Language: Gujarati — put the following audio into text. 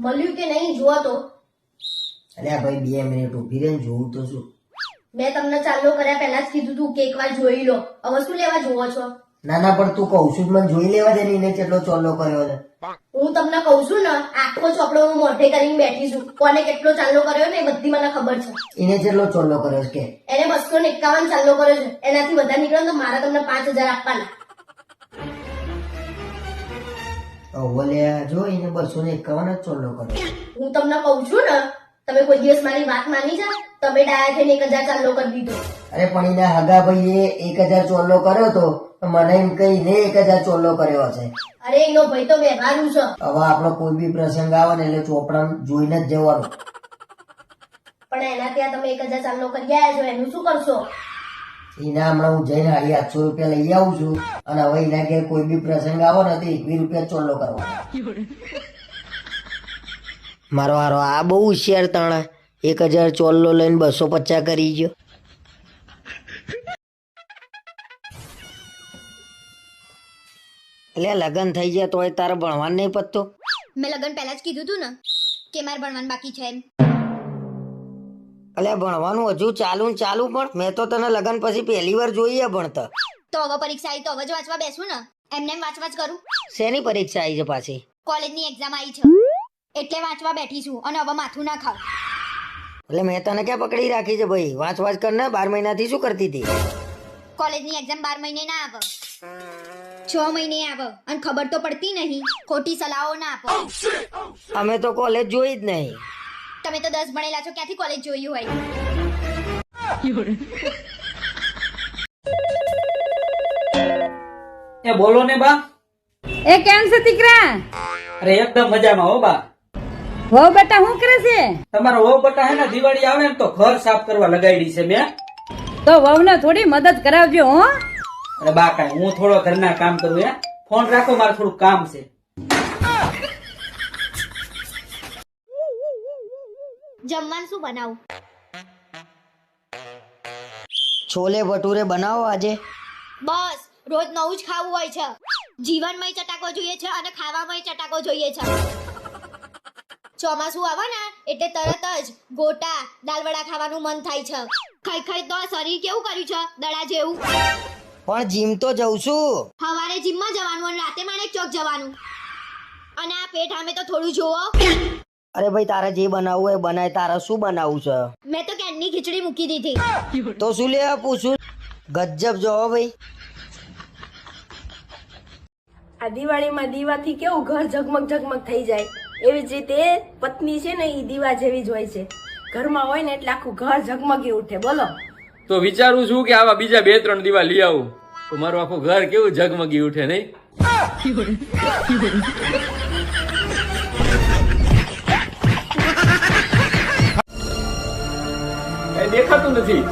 મળ્યું કે નહીં જુઓ તો. અલ્યા ભાઈ 2 મિનિટ ઊભી રહીને જોઉં તો શું. મેં તમને ચાલુ કર્યા પહેલા જ કીધું તું કે એકવાર જોઈ લો. હવે શું લેવા જોવો છો? ના ના પણ તું કહું છું જ મને જોઈ લેવા દે ને એને કેટલો ચોલ્લો કર્યો છે. હું તમને કહું છું ને આખો ચોપડો હું મોઢે કરીને બેઠી છું. કોને કેટલો ચાલુ કર્યો ને એ બધી મને ખબર છે. એને કેટલો ચોલ્લો કર્યો છે કે એને 251 ચાલુ કર્યો છે. એનાથી વધારે નીકળે તો મારે તમને 5000 આપવાના. ઓલ્યા જો એને 251 જ ચોલ્લો કર્યો. હું તમને કહું છું ને તમે કોઈ દિવસ મારી વાત માની જા. તમે ડાયા થઈને 1000 ચાલુ કરી દીધો. અરે પણ એના હગા ભાઈએ 1000 ચોલ્લો કર્યો તો મને એમ કહીને 1000 ચોલ્લો કર્યો છે. અરે એનો ભાઈ તો વ્યવહારુ છે. હવે આપણો કોઈ બી પ્રસંગ આવે ને એટલે ચોપડા જોઈને જ જવાનું. પણ એના ત્યાં તમે 1000 ચાલુ કરી આવ્યા છો એનું શું કરશો? એના હમણાં હું જઈને 800 રૂપિયા લઈ આવું છું અને હવે એના ઘેર કોઈ બી પ્રસંગ આવો ને તો 21 રૂપિયા ચોલ્લો કરવાનો. મારો હારો આ બહુ હોશિયાર તાણા 1000 ચોલ્લો લઈને 250 કરી ગયો. એટલે લગન થઈ જાય તોય તારે ભણવાનું નહીં પતતો. મેં લગન પહેલા જ કીધું તું ને કે મારે ભણવાનું બાકી છે એમ. એટલે ભણવાનું હજુ ચાલુ ને ચાલુ પણ મેં તો તને લગન પછી પહેલી વાર જોઈએ ભણતા. તો હવે પરીક્ષા આવી તો હવે જ વાંચવા બેસું ને એમને એમ વાંચવા જ કરું. શેની પરીક્ષા આવી છે પાછી? કોલેજની એક્ઝામ આવી છે એટલે વાંચવા બેઠી છું અને હવે માથું ના ખાવ. એટલે મેં તને ક્યાં પકડી રાખી છે ભાઈ? વાંચ કર ને 12 મહિનાથી શું કરતી હતી? કોલેજની એક્ઝામ 12 મહિને ના આવે 6 મહિને આવે અને ખબર તો પડતી નહીં. ખોટી સલાહો ના આપો. અમે તો કોલેજ જોઈ જ નહીં. તમે તો 10 ભણેલા છો ક્યાંથી કોલેજ જોયું હોય? એ બોલો ને બા. એ કેમ છે દીકરા? અરે એકદમ મજામાં હો બા. હો બેટા શું કરે છે? તમારો વહુ બટા હે ને દિવાળી આવે ને તો ઘર સાફ કરવા લગાડી છે મેં. તો વહુને થોડી મદદ કરાવજો હો. અરે બા કાંઈ હું થોડો ઘરના કામ કરું હે. ફોન રાખો મારે થોડું કામ છે. જમવાનું શું બનાવું? છોલે ભટુરે બનાવો આજે. બસ રોજ નવું જ ખાવું હોય છે. જીવનમાંય ચટાકો જોઈએ છે અને ખાવામાંય ચટાકો જોઈએ છે. ચોમાસું આવે ને એટલે તરત જ ગોટા દાલવડા ખાવાનું મન થાય છે. ખાઈ ખાઈ તો આ શરીર કેવું કર્યું છે દડા જેવું. પણ જીમ તો જઉં છું. સવારે જીમમાં જવાનું અને રાતે માણેક ચોક જવાનું. અને આ પેટ સામે તો થોડું જોવો. અરે ભાઈ તારે જે બનાવવું હોય બનાય. તારે શું બનાવવું છે? મેં તો કેનની ખીચડી મૂકી દીધી. તો શું લેવા પૂછું? ગજબ જો ભાઈ. આ દિવાળીમાં દીવાથી કેવું ઘર ઝગમગ ઝગમગ થઈ જાય એવી જ રીતે પત્ની છે ને એ દીવા જેવી જ હોય છે. ઘરમાં હોય ને એટલે આખું ઘર ઝગમગી ઉઠે. બોલો તો વિચારું છું કે આવા બીજા 2-3 દીવા લઈ આવું તો મારું આખું ઘર કેવું ઝગમગી ઉઠે નહીં? કઈ દેખાતું નથી.